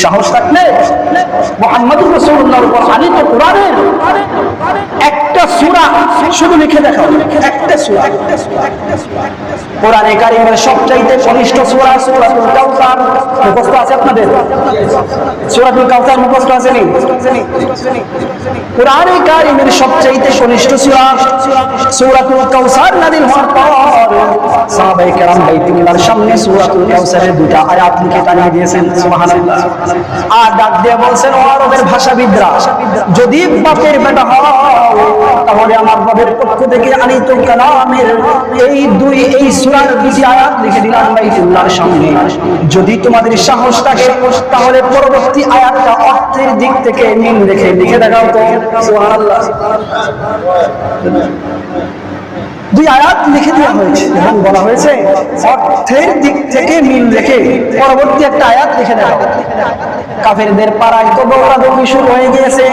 সাহস থাকলে মুহাম্মদুর রাসূলুল্লাহর উপর আনীত কোরআনের একটা সূরা শুধু লিখে দেখাও, একটা সূরা। কোরআনে কারীমের সবচাইতে কনিষ্ঠ সূরা সূরাতুল কাউসার মুখস্থ আছে আপনাদের? সূরাতুল কাউসার মুখস্থ আছে নি? কোরআনে কারীমের সবচাইতে কনিষ্ঠ সূরা সূরাতুল কাউসার নাযিল হওয়ার পর সাহাবায়ে কেরাম বাইতুল্লাহর সামনে সূরাতুল কাউসারের দুটো আয়াত লিখে টানিয়ে দিয়েছেন। সুবহানাল্লাহ। আর ডাক দিয়ে বলছেন, ও আরবের ভাষাবিদরা, যদি বাপের বেটা হও তাহলে আমার বাপের পক্ষ থেকে আনীত কালামের এই সূরার দুটি আয়াত লিখে দিলাম বাইতুল্লাহর সামনে। যদি তোমাদের সাহস থাকে তাহলে পরবর্তী আয়াতটা অর্থের দিক থেকে মিল রেখে লিখে দেখাও তো। সুবহানাল্লাহ। দুই আয়াত লিখে দেওয়া হয়েছে এবং বলা হয়েছে অর্থের দিক থেকে মিল রেখে পরবর্তী একটা আয়াত লিখে দেওয়া। কাফেরদের পাড়ায় তো দৌড়াদৌড়ি শুরু হয়ে গিয়েছে।